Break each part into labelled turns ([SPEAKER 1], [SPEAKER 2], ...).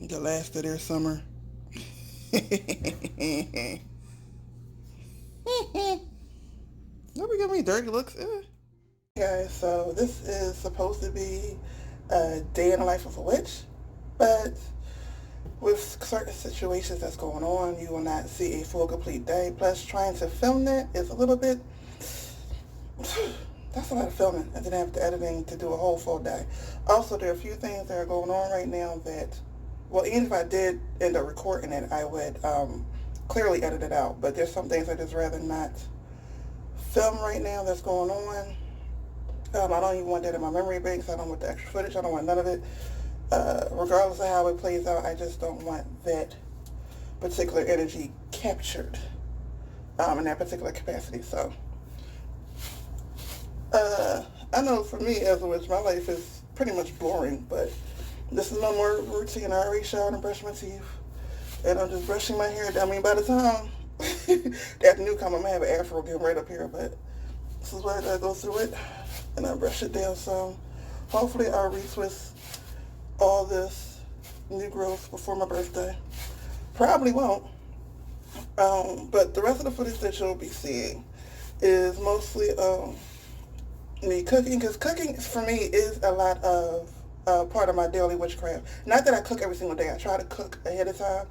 [SPEAKER 1] The last of their summer. Don't be giving me dirty looks. Guys, so this is supposed to be a day in the life of a witch, but with certain situations that's going on, you will not see a full complete day. Plus, trying to film that is a little bit, that's a lot of filming, and then have the editing to do a whole full day. Also, there are a few things that are going on right now that, well, even if I did end up recording it, I would clearly edit it out. But there's some things I just rather not film right now that's going on. I don't even want that in my memory banks. I don't want the extra footage. I don't want none of it. Regardless of how it plays out, I just don't want that particular energy captured in that particular capacity. So, I know for me as a witch, my life is pretty much boring, but this is no more routine. I already showered and brushed my teeth, and I'm just brushing my hair. I mean, by the time the afternoon comes, I'm going to have an afro getting right up here, but this is why I gotta go through it, and I brush it down some. Hopefully I'll retwist all this new growth before my birthday. Probably won't. But the rest of the footage that you'll be seeing is mostly me cooking, because cooking for me is a lot of part of my daily witchcraft. Not that I cook every single day. I try to cook ahead of time.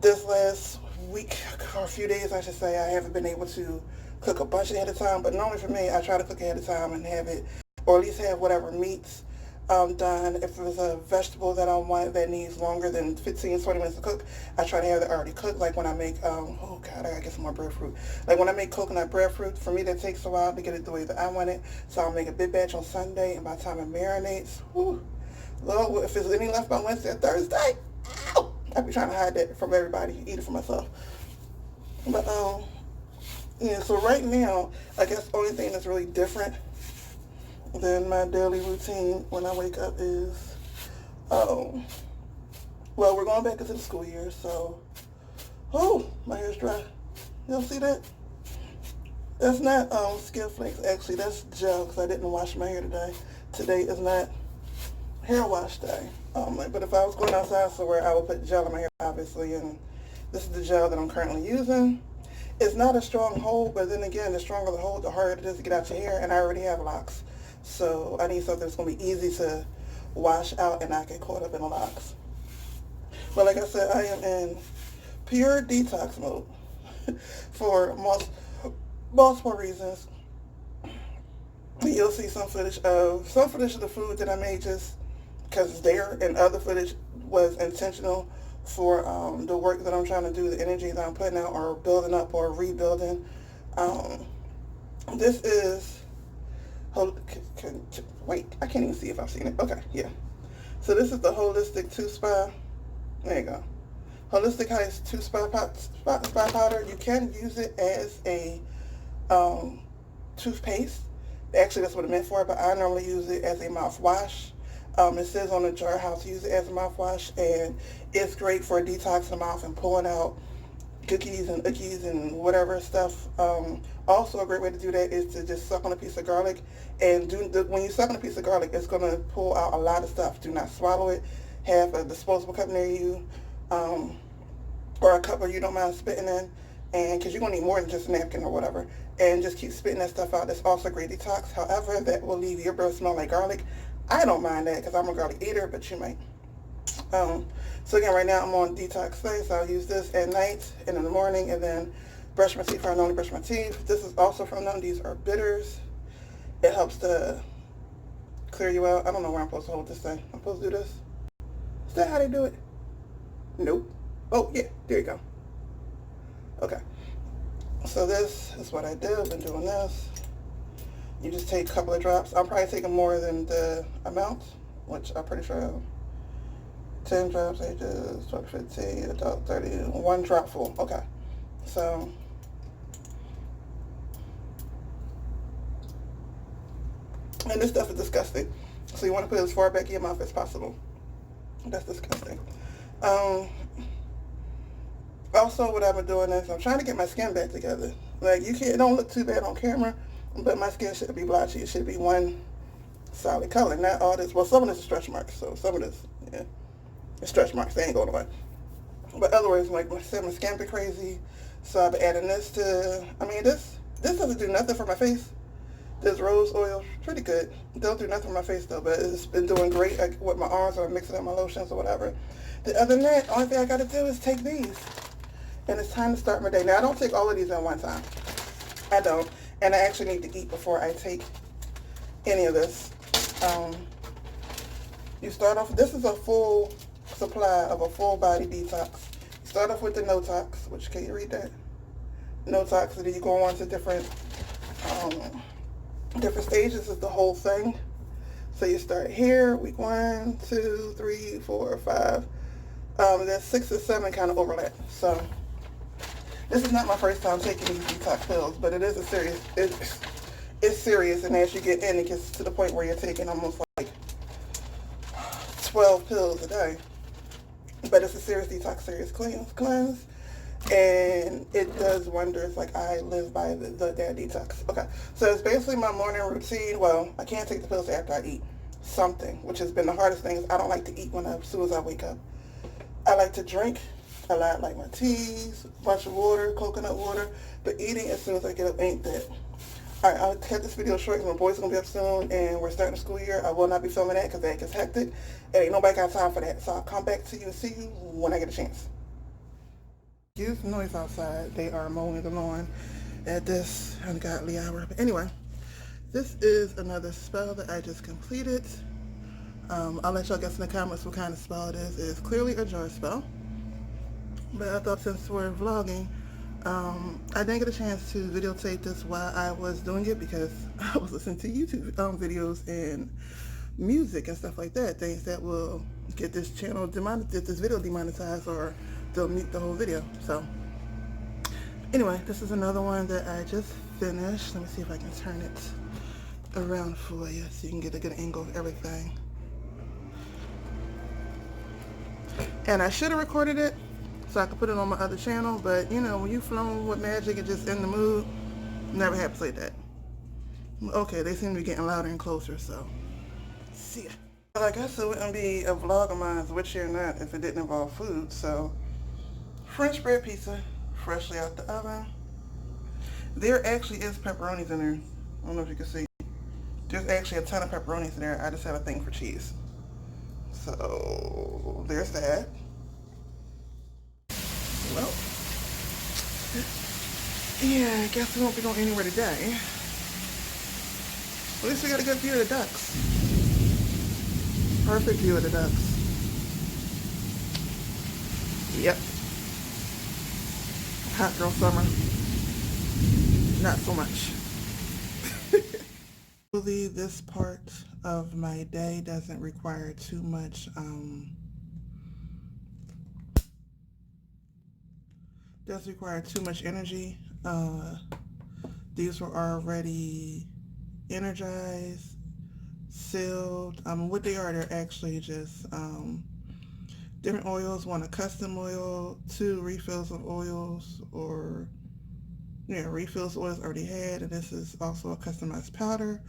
[SPEAKER 1] This last week, or a few days I should say, I haven't been able to cook a bunch ahead of time, but normally for me, I try to cook ahead of time and have it, or at least have whatever meats done. If there's a vegetable that I want that needs longer than 15, 20 minutes to cook, I try to have it already cooked. Like when I make, oh God, I gotta get some more breadfruit. Like when I make coconut breadfruit, for me that takes a while to get it the way that I want it. So I'll make a big batch on Sunday, and by the time it marinates, whew, Lord, if there's any left by Wednesday or Thursday, ow, I'll be trying to hide that from everybody, eat it for myself. But, yeah, so right now, I guess the only thing that's really different than my daily routine when I wake up is, well, we're going back into the school year, so, oh, my hair's dry. Y'all see that? That's not skin flakes, actually, that's gel, because I didn't wash my hair today. Today is not hair wash day. But if I was going outside somewhere, I would put gel in my hair, obviously, and this is the gel that I'm currently using. It's not a strong hold, but then again, the stronger the hold, the harder it is to get out your hair, and I already have locks. So I need something that's going to be easy to wash out and not get caught up in the locks. But like I said, I am in pure detox mode for multiple reasons. You'll see some footage of the food that I made just because it's there, and other footage was intentional for the work that I'm trying to do, the energy that I'm putting out or building up or rebuilding. This is, wait, I can't even see if I've seen it. Okay, yeah. So this is the Holistic Tooth Spa. There you go. Holistic Heist Tooth Spa Powder. You can use it as a toothpaste. Actually, that's what it meant for, but I normally use it as a mouthwash. It says on the jar how to use it as a mouthwash, and it's great for detoxing the mouth and pulling out cookies and ookies and whatever stuff. Also, a great way to do that is to just suck on a piece of garlic, and when you suck on a piece of garlic, it's going to pull out a lot of stuff. Do not swallow it. Have a disposable cup near you, or a cup where you don't mind spitting in, and because you're going to need more than just a napkin or whatever, and just keep spitting that stuff out. That's also a great detox. However, that will leave your breath smell like garlic. I don't mind that because I'm a garlic eater, but you might. So again, right now I'm on detox day, so I'll use this at night and in the morning, and then brush my teeth. I normally brush my teeth. This is also from them. These are bitters. It helps to clear you out. I don't know where I'm supposed to hold this thing. I'm supposed to do this. Is that how they do it? Nope. Oh yeah, there you go. Okay. So this is what I do. I've been doing this. You just take a couple of drops. I'm probably taking more than the amount, which I'm pretty sure I am. 10 drops, ages 12 to 15, adult 30, one drop full. Okay. So, and this stuff is disgusting. So you want to put it as far back in your mouth as possible. That's disgusting. Also, what I've been doing is I'm trying to get my skin back together. Like, it don't look too bad on camera, but my skin shouldn't be blotchy. It should be one solid color. Not all this. Well, some of this is stretch marks, so some of this, yeah. Stretch marks, they ain't going away. But otherwise, like my skin been crazy, so I've been adding this to. I mean, this doesn't do nothing for my face. This rose oil, pretty good. Don't do nothing for my face though, but it's been doing great with my arms or mixing up my lotions or whatever. The other than that, only thing I gotta do is take these. And it's time to start my day. Now, I don't take all of these at one time. I don't. And I actually need to eat before I take any of this. You start off, this is a full supply of a full body detox. You start off with the no tox, which, can you read that? No tox, and then you go on to different stages of the whole thing. So you start here, week 1, 2, 3, 4, 5. Then 6 and 7 kind of overlap. So this is not my first time taking these detox pills, but it is a serious, it's serious, and as you get in, it gets to the point where you're taking almost like 12 pills a day. But it's a serious detox, serious cleanse, and it does wonders. Like, I live by that detox. Okay, so it's basically my morning routine. Well, I can't take the pills after I eat something, which has been the hardest thing. Is I don't like to eat as soon as I wake up. I like to drink a lot, like my teas, a bunch of water, coconut water, but eating as soon as I get up ain't that. Alright, I'll cut this video short because my boys are going to be up soon and we're starting the school year. I will not be filming that because that gets hectic and ain't nobody got time for that. So I'll come back to you and see you when I get a chance. Excuse the noise outside. They are mowing the lawn at this ungodly hour. But anyway, this is another spell that I just completed. I'll let y'all guess in the comments what kind of spell it is. It is clearly a jar spell. But I thought since we're vlogging, I didn't get a chance to videotape this while I was doing it because I was listening to YouTube videos and music and stuff like that. Things that will get this channel get this video demonetized, or they'll mute the whole video. So anyway, this is another one that I just finished. Let me see if I can turn it around for you so you can get a good angle of everything. And I should have recorded it so I could put it on my other channel, but you know, when you flown with magic and just in the mood, never happens like that. Okay, they seem to be getting louder and closer, so see ya. Well, I guess it wouldn't be a vlog of mine, witchy or not, if it didn't involve food. So French bread pizza, freshly out the oven. There actually is pepperonis in there. I don't know if you can see. There's actually a ton of pepperonis in there. I just have a thing for cheese. So there's that. Well, yeah, I guess we won't be going anywhere today. At least we got a good view of the ducks. Perfect view of the ducks. Yep. Hot girl summer. Not so much. Really, this part of my day doesn't require too much energy. These were already energized, sealed. What they are, they're actually just different oils. One, a custom oil. 2, refills of oils, or refills of oils already had. And this is also a customized powder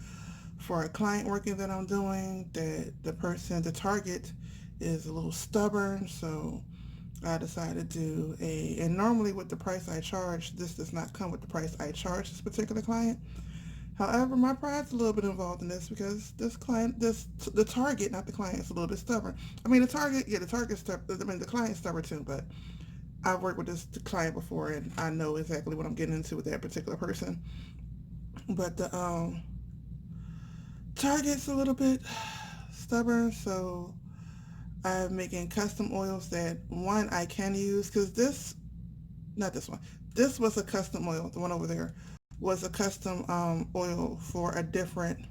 [SPEAKER 1] for a client working that I'm doing, that the target is a little stubborn, so I decided to do and normally with the price I charge, this does not come with the price I charge this particular client. However, my pride's a little bit involved in this because the target, not the client, is a little bit stubborn. I mean, the client's stubborn too, but I've worked with this client before and I know exactly what I'm getting into with that particular person. But the target's a little bit stubborn, so I'm making custom oils that, one, I can use, because this was a custom oil. The one over there was a custom oil for a different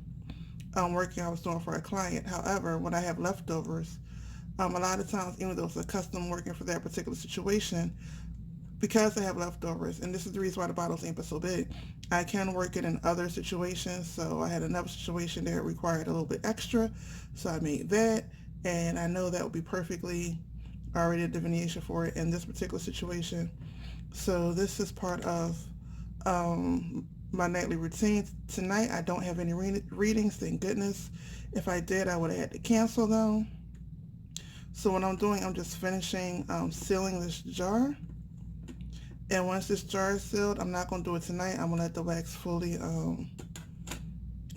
[SPEAKER 1] working I was doing for a client. However, when I have leftovers, a lot of times, even though it's a custom working for that particular situation, because I have leftovers, and this is the reason why the bottles ain't but so big, I can work it in other situations. So I had another situation that required a little bit extra, so I made that, and I know that would be perfectly already a divination for it in this particular situation. So this is part of my nightly routine. Tonight I don't have any readings, thank goodness. If I did, I would have had to cancel them. So what I'm doing, I'm just finishing sealing this jar. And once this jar is sealed, I'm not going to do it tonight. I'm going to let the wax fully,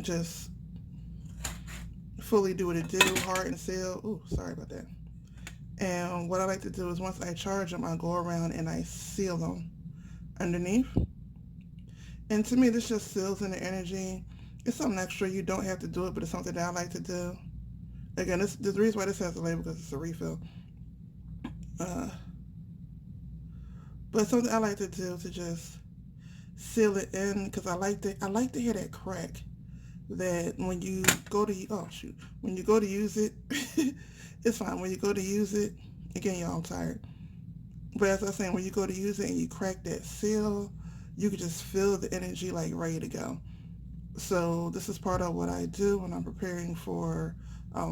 [SPEAKER 1] just fully do what it do, hard and seal. Ooh, sorry about that. And what I like to do is once I charge them, I go around and I seal them underneath. And to me, this just seals in the energy. It's something extra. You don't have to do it, but it's something that I like to do. Again, this the reason why this has a label because it's a refill. But it's something I like to do to just seal it in because I like to hear that crack. That when you go to when you go to use it, it's fine. When you go to use it, again, y'all, I'm tired. But as I was saying, when you go to use it and you crack that seal, you can just feel the energy like ready to go. So this is part of what I do when I'm preparing for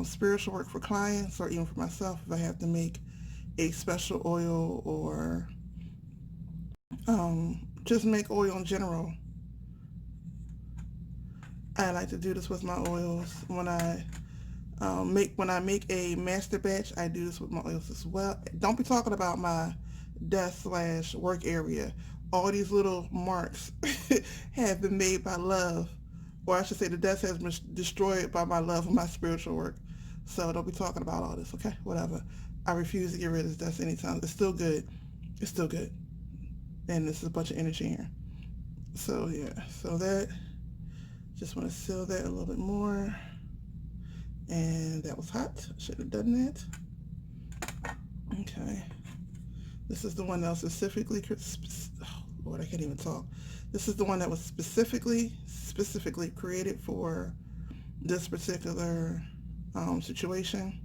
[SPEAKER 1] spiritual work for clients or even for myself. If I have to make a special oil or just make oil in general, I like to do this with my oils. When I make a master batch, I do this with my oils as well. Don't be talking about my desk/work area. All these little marks have been made by love, or I should say the desk has been destroyed by my love of my spiritual work. So don't be talking about all this, okay? Whatever. I refuse to get rid of this desk anytime. It's still good. It's still good. And this is a bunch of energy here. So yeah, so that, just want to seal that a little bit more. And that was hot. Should have done that. Okay. This is the one that was specifically, oh Lord, I can't even talk. This is the one that was specifically created for this particular situation.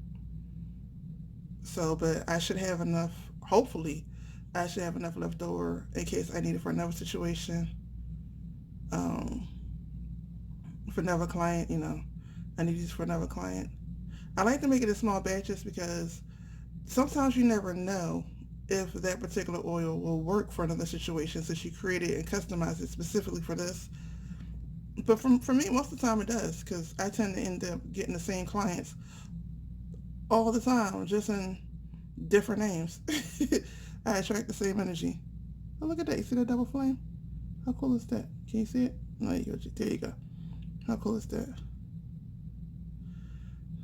[SPEAKER 1] So, but I should have enough, hopefully, I should have enough left over in case I need it for another situation. For another client, you know, I need these for another client. I like to make it in small batches because sometimes you never know if that particular oil will work for another situation since you created and customized it specifically for this. But for me, most of the time it does because I tend to end up getting the same clients all the time, just in different names. I attract the same energy. Oh, look at that. You see that double flame? How cool is that? Can you see it? No, there you go. How cool is that?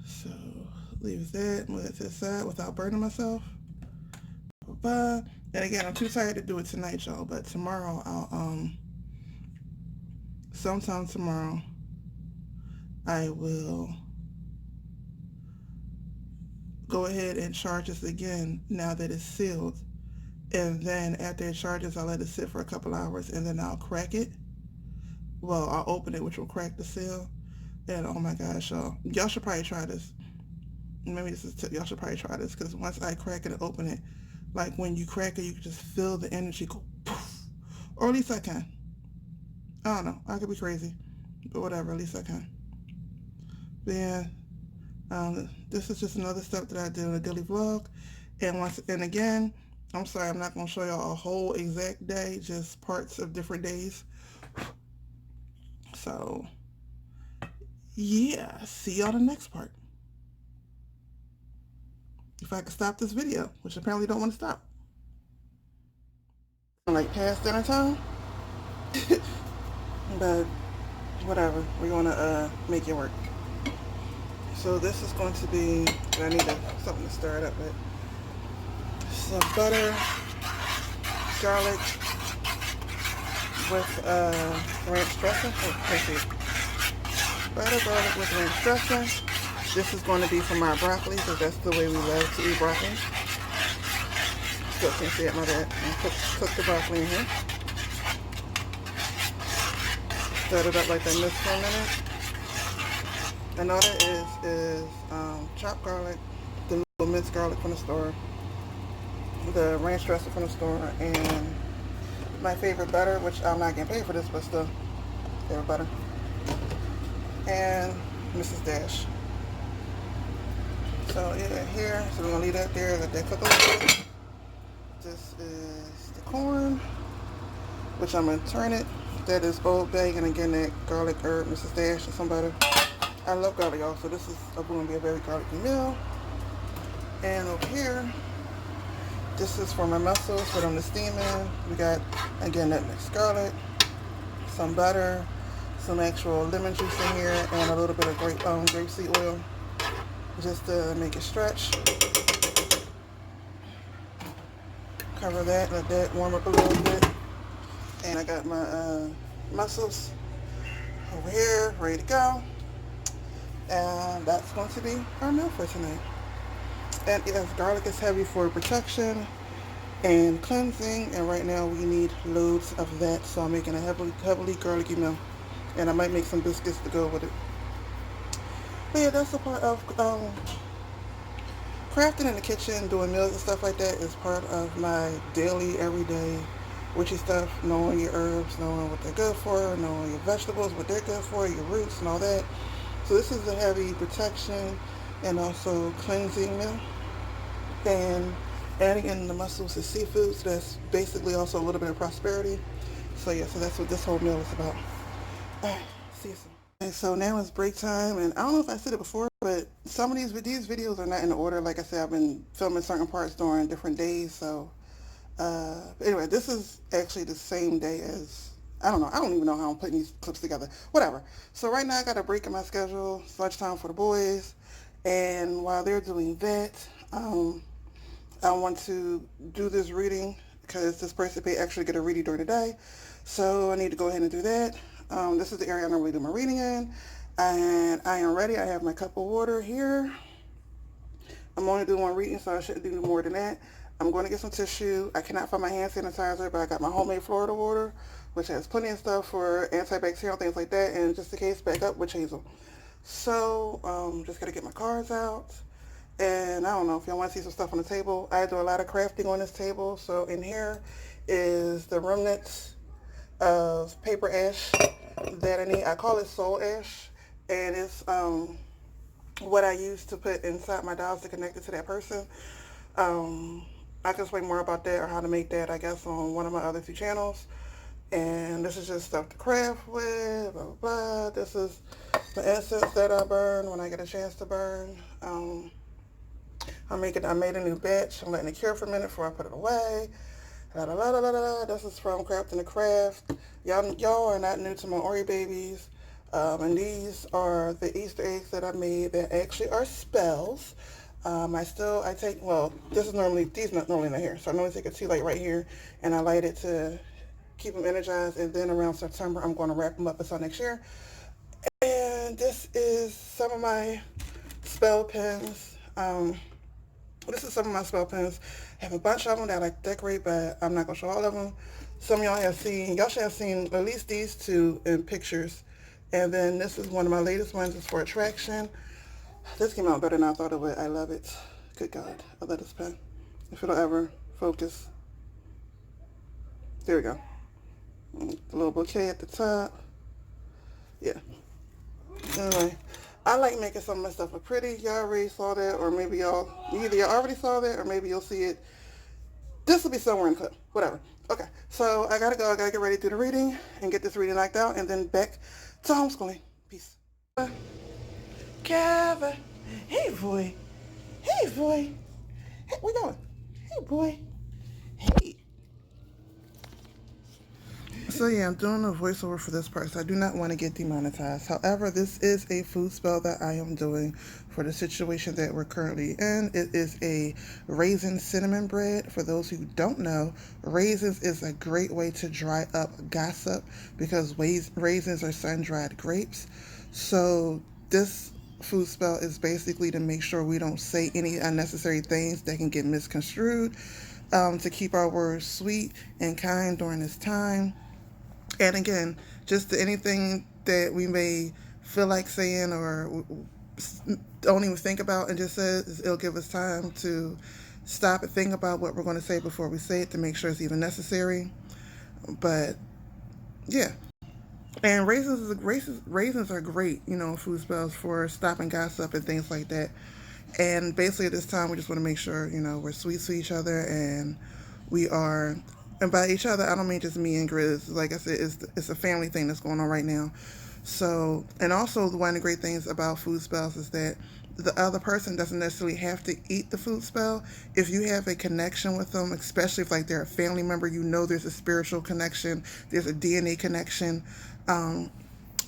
[SPEAKER 1] So, leave that, move that to the side without burning myself. Bye. And again, I'm too tired to do it tonight, y'all, but tomorrow I'll, sometime tomorrow, I will go ahead and charge this again now that it's sealed. And then after it charges, I'll let it sit for a couple hours and then I'll crack it. Well, I'll open it, which will crack the seal. And oh my gosh, y'all should probably try this. Maybe this is a tip. Y'all should probably try this because once I crack it and open it, like when you crack it, you can just feel the energy go poof. Or at least I can. I don't know. I could be crazy. But whatever, at least I can. But yeah, this is just another step that I do in a daily vlog. And again, I'm sorry, I'm not going to show y'all a whole exact day, just parts of different days. So, yeah, see y'all in the next part. If I could stop this video, which apparently don't want to stop. Like past dinner time. But whatever, we're going to make it work. So this is going to be, I need something to stir it up with. Some butter, garlic with ranch dressing. Oh, let's see. Butter, garlic with ranch dressing. This is going to be for my broccoli because that's the way we love to eat broccoli. Still can't see it, my bad. And cook the broccoli in here. Stir it up like that mix for a minute. And all that is chopped garlic, the little minced garlic from the store, the ranch dressing from the store, and my favorite butter, which I'm not getting paid for this, but still, favorite butter, and Mrs. Dash. So yeah, here, so we're gonna leave that there, let that cook a little bit. This is the corn, which I'm gonna turn it. That is Old Bay, and again that garlic herb, Mrs. Dash, and some butter. I love garlic also. This is going to be a very garlicky meal. And over here, this is for my muscles, for them to steam in. We got, again, that mixed garlic, some butter, some actual lemon juice in here, and a little bit of grapeseed oil, just to make it stretch. Cover that, let that warm up a little bit. And I got my mussels over here, ready to go. And that's going to be our meal for tonight. And yes, garlic is heavy for protection and cleansing, and right now we need loads of that, so I'm making a heavily garlicky meal. And I might make some biscuits to go with it. But yeah, that's a part of crafting in the kitchen, doing meals and stuff like that is part of my daily, everyday witchy stuff. Knowing your herbs, knowing what they're good for, knowing your vegetables, what they're good for, your roots and all that. So this is a heavy protection and also cleansing meal. And adding in the mussels and seafoods, that's basically also a little bit of prosperity. So yeah, so that's what this whole meal is about. Alright, see you soon. Okay, so now it's break time, and I don't know if I said it before, but some of these videos are not in order. Like I said, I've been filming certain parts during different days, so but anyway, this is actually the same day as, I don't even know how I'm putting these clips together. Whatever. So right now I got a break in my schedule. It's lunchtime for the boys, and while they're doing that, I want to do this reading because this person may actually get a reading during the day. So I need to go ahead and do that. This is the area I normally do my reading in. And I am ready. I have my cup of water here. I'm only doing one reading, so I shouldn't do more than that. I'm going to get some tissue. I cannot find my hand sanitizer, but I got my homemade Florida water, which has plenty of stuff for antibacterial, things like that. And just in case, back up witch hazel. So, just got to get my cards out. And I don't know if y'all want to see some stuff on the table. I do a lot of crafting on this table. So in here is the remnants of paper ash that I need. I call it soul ash. And it's what I use to put inside my dolls to connect it to that person. I can explain more about that or how to make that, I guess, on one of my other two channels. And this is just stuff to craft with, blah, blah, blah. This is the incense that I burn when I get a chance to burn. I made a new batch. I'm letting it cure for a minute before I put it away. La, la, la, la, la, la. This is from Crafting the Craft. Y'all are not new to my Ori babies. And these are the Easter eggs that I made that actually are spells. These not normally not here. So I normally take a tea light right here and I light it to keep them energized. And then around September, I'm going to wrap them up until next year. And this is some of my spell pens. This is some of my spell pens. I have a bunch of them that I like to decorate, but I'm not going to show all of them. Some of y'all should have seen at least these two in pictures. And then this is one of my latest ones. It's for attraction. This came out better than I thought it would. I love it. Good God. I love this pen. If it'll ever focus. There we go. The little bouquet at the top. Yeah. Anyway, I like making some of my stuff look pretty. Y'all already saw that, or maybe either y'all already saw that, or maybe you'll see it. This will be somewhere in the clip. Whatever. Okay, so I gotta go. I gotta get ready to do the reading and get this reading knocked out, and then back to homeschooling. Peace. Kevin. Hey, boy. Hey, boy. Hey, where you going? Hey, boy. Hey. So yeah, I'm doing a voiceover for this part, so I do not want to get demonetized. However, this is a food spell that I am doing for the situation that we're currently in. It is a raisin cinnamon bread. For those who don't know, raisins is a great way to dry up gossip because raisins are sun-dried grapes. So this food spell is basically to make sure we don't say any unnecessary things that can get misconstrued, to keep our words sweet and kind during this time. And again, just anything that we may feel like saying or don't even think about and just says, it'll give us time to stop and think about what we're going to say before we say it to make sure it's even necessary. But yeah. And raisins are great, food spells for stopping gossip and things like that. And basically at this time, we just want to make sure, we're sweet to each other and we are, and by each other, I don't mean just me and Grizz. Like I said, it's a family thing that's going on right now. So, and also one of the great things about food spells is that the other person doesn't necessarily have to eat the food spell. If you have a connection with them, especially if like they're a family member, you know there's a spiritual connection, there's a DNA connection, um,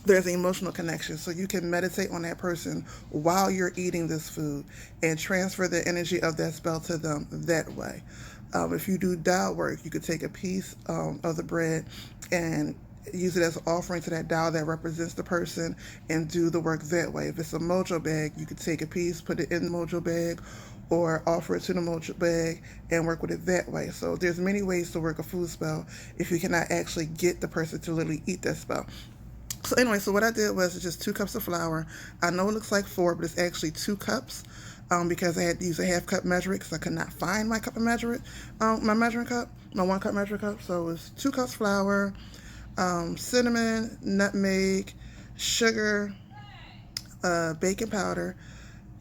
[SPEAKER 1] there's an emotional connection. So you can meditate on that person while you're eating this food and transfer the energy of that spell to them that way. If you do dial work, you could take a piece of the bread and use it as an offering to that dial that represents the person and do the work that way. If it's a mojo bag, you could take a piece, put it in the mojo bag, or offer it to the mojo bag and work with it that way. So there's many ways to work a food spell if you cannot actually get the person to literally eat that spell. So anyway, so what I did was just 2 cups of flour. I know it looks like 4, but it's actually 2 cups, because I had to use a half cup measurement because I could not find my cup of measurement, my measuring cup, my 1 cup measuring cup. So it was 2 cups flour, cinnamon, nutmeg, sugar, baking powder,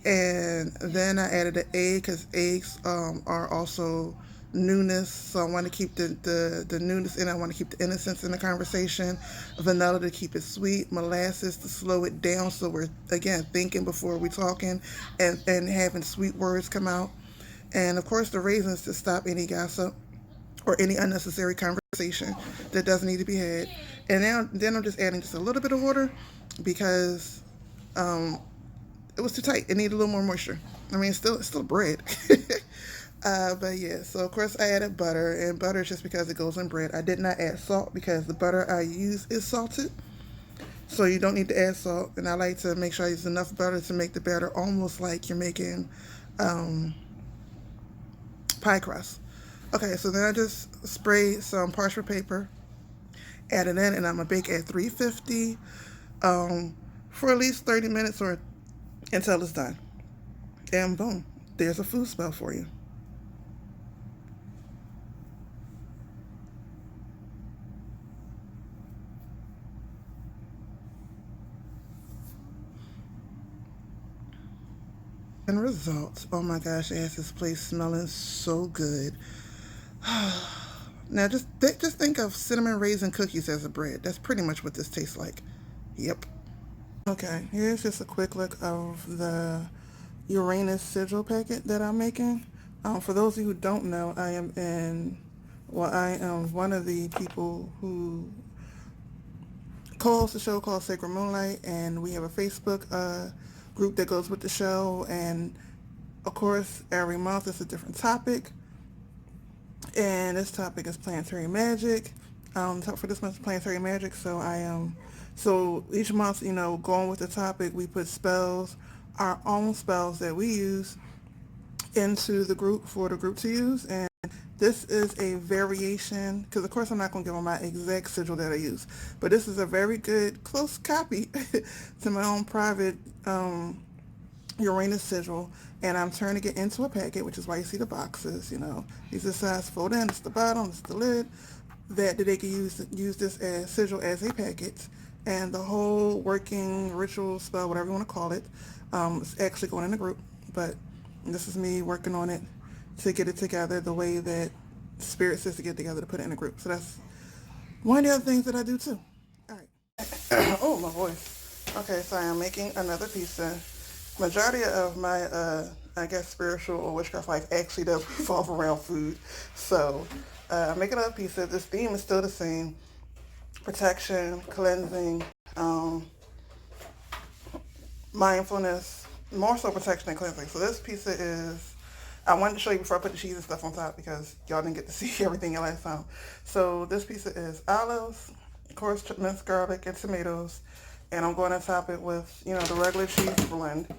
[SPEAKER 1] and then I added an egg because eggs are also newness. So I want to keep the newness in. I want to keep the innocence in the conversation. Vanilla to keep it sweet. Molasses to slow it down. So we're, again, thinking before we talking and having sweet words come out. And of course, the raisins to stop any gossip or any unnecessary conversation that doesn't need to be had. And now, then I'm just adding just a little bit of water because um, it was too tight. It needed a little more moisture. I mean, it's still bread. But yeah, so of course I added butter, and butter is just because it goes in bread. I did not add salt because the butter I use is salted, so you don't need to add salt. And I like to make sure I use enough butter to make the batter almost like you're making um, pie crust. Okay, so then I just spray some parchment paper, add it in, and I'm gonna bake at 350 for at least 30 minutes or until it's done. And boom, there's a food spell for you. And results. Oh my gosh, it has this place smelling so good. Now just think of cinnamon raisin cookies as a bread. That's pretty much what this tastes like. Yep. Okay, here's just a quick look of the Uranus sigil packet that I'm making. For those of you who don't know, I am one of the people who co-hosts a show called Sacred Moonlight, and we have a Facebook group that goes with the show. And of course, every month it's a different topic, and this topic is planetary magic. For this month's planetary magic, so so each month, going with the topic, we put spells, our own spells that we use, into the group for the group to use. And this is a variation, because of course I'm not going to give them my exact sigil that I use, but this is a very good close copy to my own private Uranus sigil, and I'm turning it into a packet, which is why you see the boxes. These are size fold in, it's the bottom, it's the lid, that they can use this as sigil as a packet, and the whole working ritual spell, whatever you want to call it, is actually going in the group. But this is me working on it to get it together the way that Spirit says to get together to put it in a group. So that's one of the other things that I do too. All right. Oh, my voice. Okay, so I am making another pizza. Majority of my, I guess, spiritual or witchcraft life actually does revolve around food. So I'm making another pizza. This theme is still the same: protection, cleansing, mindfulness, more so protection and cleansing. So this pizza is, I wanted to show you before I put the cheese and stuff on top because y'all didn't get to see everything last time. So this pizza is olives, of course, minced garlic and tomatoes, and I'm going to top it with, the regular cheese blend.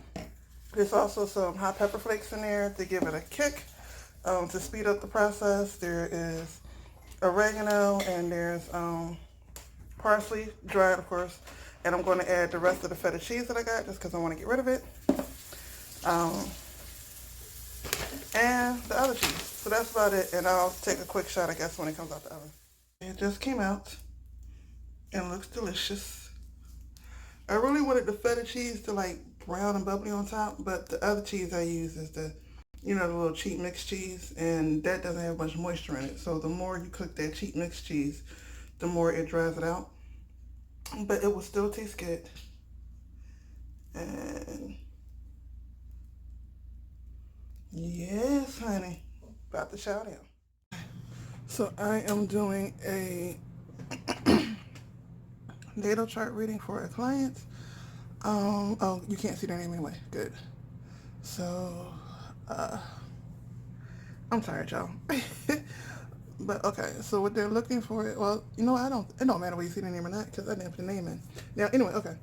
[SPEAKER 1] There's also some hot pepper flakes in there to give it a kick, to speed up the process. There is oregano, and there's parsley, dried, of course. And I'm going to add the rest of the feta cheese that I got just because I want to get rid of it. And the other cheese. So that's about it. And I'll take a quick shot, I guess, when it comes out the oven. It just came out and looks delicious. I really wanted the feta cheese to brown and bubbly on top, but the other cheese I use is the little cheap mixed cheese, and that doesn't have much moisture in it. So the more you cook that cheap mixed cheese, the more it dries it out. But it will still taste good. And Yes, honey. About to shout out. So I am doing a natal chart reading for a client. Oh, you can't see their name anyway. Good. So, uh, I'm tired, y'all. But okay, so what they're looking for, well, it don't matter whether you see the name or not because I didn't put the name in. Now, anyway, okay.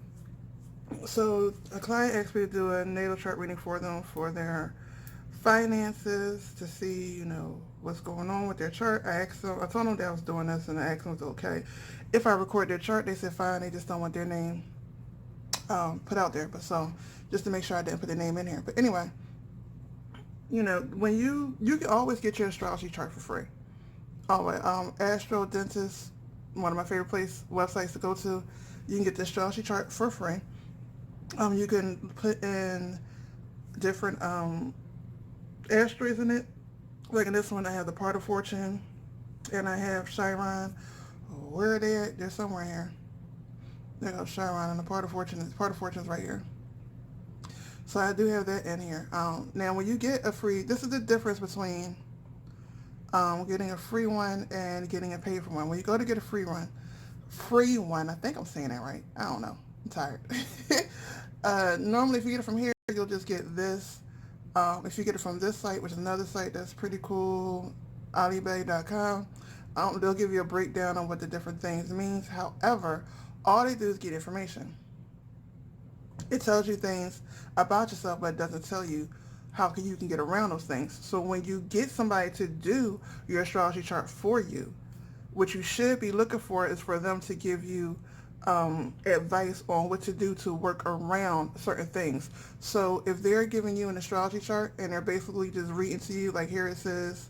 [SPEAKER 1] So a client asked me to do a natal chart reading for them for their finances to see, what's going on with their chart. I told them that I was doing this and I asked them if it's okay. If I record their chart, they said fine, they just don't want their name put out there. But so, just to make sure I didn't put the name in here. But anyway, when you can always get your astrology chart for free. Always. Astro Dentist, one of my favorite websites to go to. You can get the astrology chart for free. You can put in different asteroids in it. Like in this one, I have the part of fortune, and I have Chiron. Where are they at? They're somewhere here. There goes Chiron, and the part of fortune. Part of fortune's right here. So I do have that in here. Now, when you get a free, this is the difference between getting a free one and getting a paid for one. When you go to get a free one, I think I'm saying that right. I don't know. I'm tired. Normally, if you get it from here, you'll just get this. If you get it from this site, which is another site that's pretty cool, alibay.com, they'll give you a breakdown on what the different things means. However, all they do is get information. It tells you things about yourself, but it doesn't tell you how you can get around those things. So when you get somebody to do your astrology chart for you, what you should be looking for is for them to give you advice on what to do to work around certain things. So if they're giving you an astrology chart and they're basically just reading to you, like here it says,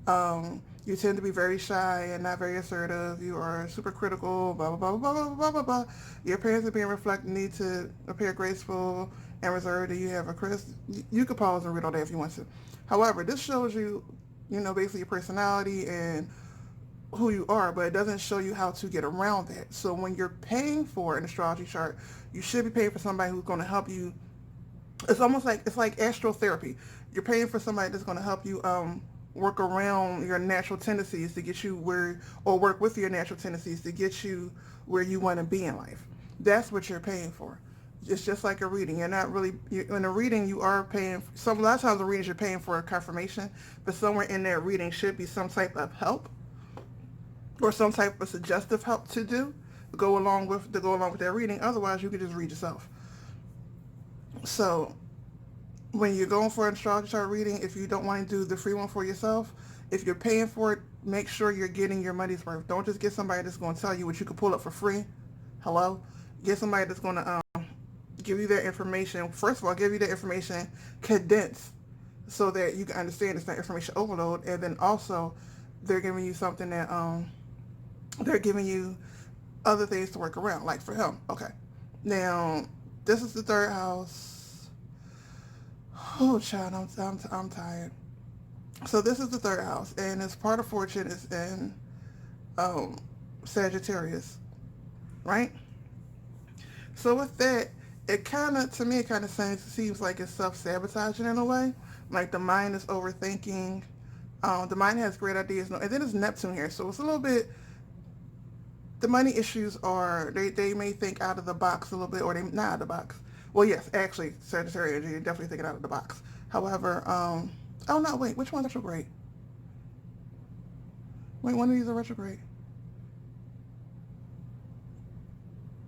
[SPEAKER 1] you tend to be very shy and not very assertive. You are super critical, blah, blah, blah, blah, blah, blah, blah, blah. Your appearance being reflected need to appear graceful and reserved. You have a Chris. You could pause and read all day if you want to. However, this shows you, basically your personality and who you are, but it doesn't show you how to get around that. So when you're paying for an astrology chart, you should be paying for somebody who's going to help you. It's like astrotherapy. You're paying for somebody that's going to help you work around your natural tendencies to get you or work with your natural tendencies to get you where you want to be in life. That's what you're paying for. It's just like a reading. You're not really, in a reading, you are paying, a lot of times in readings you're paying for a confirmation, but somewhere in that reading should be some type of help or some type of suggestive help to go along with that reading. Otherwise, you can just read yourself. So when you're going for an astrology chart reading, if you don't want to do the free one for yourself, if you're paying for it, make sure you're getting your money's worth. Don't just get somebody that's going to tell you what you can pull up for free. Hello? Get somebody that's going to give you their information. First of all, give you the information condensed so that you can understand it's not information overload. And then also, they're giving you something that they're giving you other things to work around. Like for him, okay. Now, this is the third house. Oh, child, I'm tired. So this is the third house, and its part of fortune is in um, Sagittarius, right? So with that, to me, it kind of seems like it's self-sabotaging in a way. Like the mind is overthinking. The mind has great ideas, and then there's Neptune here, so it's a little bit. The money issues are they may think out of the box a little bit, or they not out of the box. Well, yes, actually, Sagittarius, you're definitely thinking out of the box. However, oh no, wait, which one's retrograde? Wait, one of these are retrograde.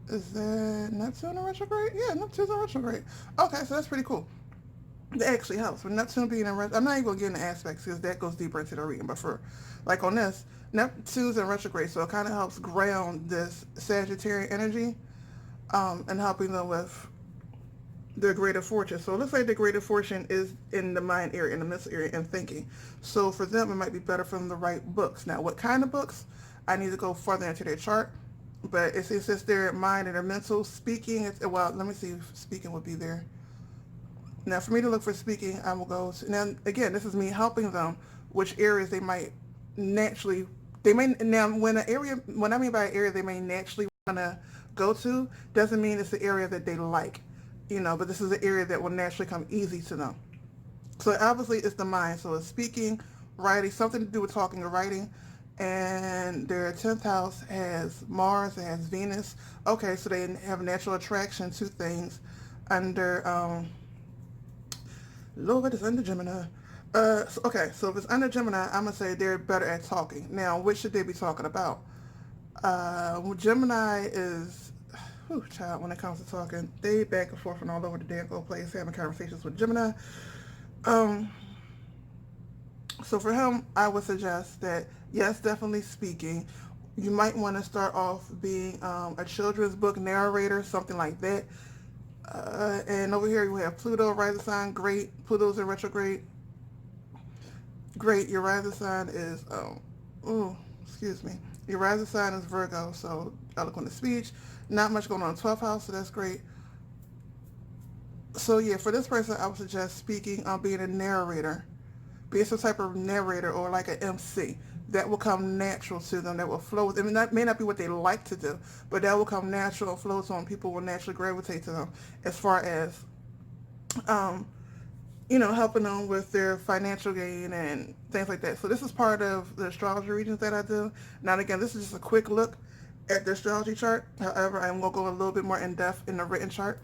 [SPEAKER 1] Is that Neptune in retrograde? Yeah, Neptune's in retrograde. Okay, so that's pretty cool. That actually helps. With Neptune being in retrograde, I'm not even going to get into aspects because that goes deeper into the reading. But for, like on this, Neptune's in retrograde, so it kind of helps ground this Sagittarian energy and helping them with the greater fortune. So it looks like the greater fortune is in the mind area, in the mental area, and thinking. So for them, it might be better for them to write books. Now, what kind of books? I need to go further into their chart. But it says their mind and their mental speaking. Well, let me see if speaking would be there. Now, for me to look for speaking, I will go to, now, again, this is me helping them, which areas they might naturally, now, when I mean by area they may naturally want to go to, doesn't mean it's the area that they like, but this is an area that will naturally come easy to them. So obviously it's the mind. So it's speaking, writing, something to do with talking or writing. And their 10th house has Mars, it has Venus. Okay, so they have natural attraction to things under, Lord, it's under Gemini. Okay, so if it's under Gemini, I'm going to say they're better at talking. Now, what should they be talking about? Gemini is, whew, child, when it comes to talking, they back and forth and all over the damn place having conversations with Gemini. Um, so for him, I would suggest that, yes, definitely speaking. You might want to start off being a children's book narrator, something like that. And over here you have Pluto, rising sign, great. Pluto's in retrograde, great. Your rising sign is, ooh, excuse me. Your rising sign is Virgo, so eloquent of speech. Not much going on in the 12th house, so that's great. So yeah, for this person, I would suggest speaking on being a narrator. Be some type of narrator or like an MC. That will come natural to them. That will flow with them. I mean, that may not be what they like to do, but that will come natural and flow to them. People will naturally gravitate to them as far as, um, helping them with their financial gain and things like that. So this is part of the astrology readings that I do. Now, again, this is just a quick look at the astrology chart. However, I'm going to go a little bit more in depth in the written chart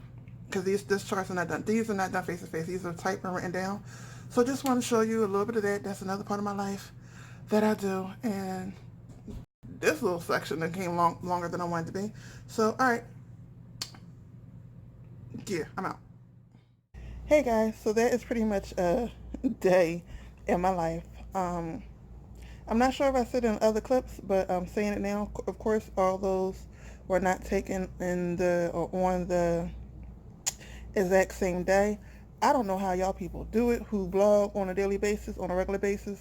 [SPEAKER 1] because this charts are not done. These are not done face to face. These are typed and written down. So I just want to show you a little bit of that. That's another part of my life that I do. And this little section that came longer than I wanted to be. So, all right. Yeah, I'm out. Hey guys, so that is pretty much a day in my life. I'm not sure if I said it in other clips, but I'm saying it now. Of course, all those were not taken in the or on the exact same day. I don't know how y'all people do it who blog on a daily basis, on a regular basis.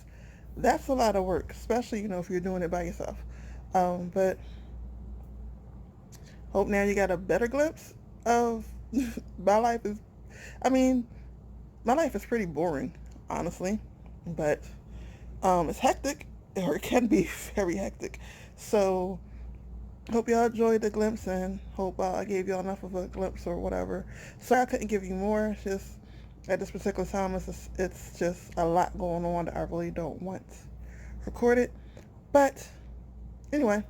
[SPEAKER 1] That's a lot of work, especially, if you're doing it by yourself. But hope now you got a better glimpse of my life is, I mean, my life is pretty boring, honestly, but it's hectic, or it can be very hectic. So hope y'all enjoyed the glimpse and hope I gave y'all enough of a glimpse or whatever. Sorry I couldn't give you more. It's just at this particular time, it's just a lot going on that I really don't want recorded. But anyway,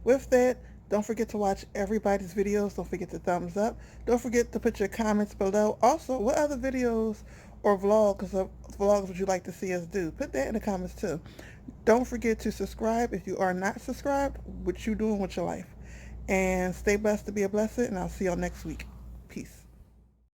[SPEAKER 1] with that, don't forget to watch everybody's videos. Don't forget to thumbs up. Don't forget to put your comments below. Also, what other videos or vlogs would you like to see us do? Put that in the comments too. Don't forget to subscribe if you are not subscribed. What you doing with your life? And stay blessed to be a blessing. And I'll see y'all next week.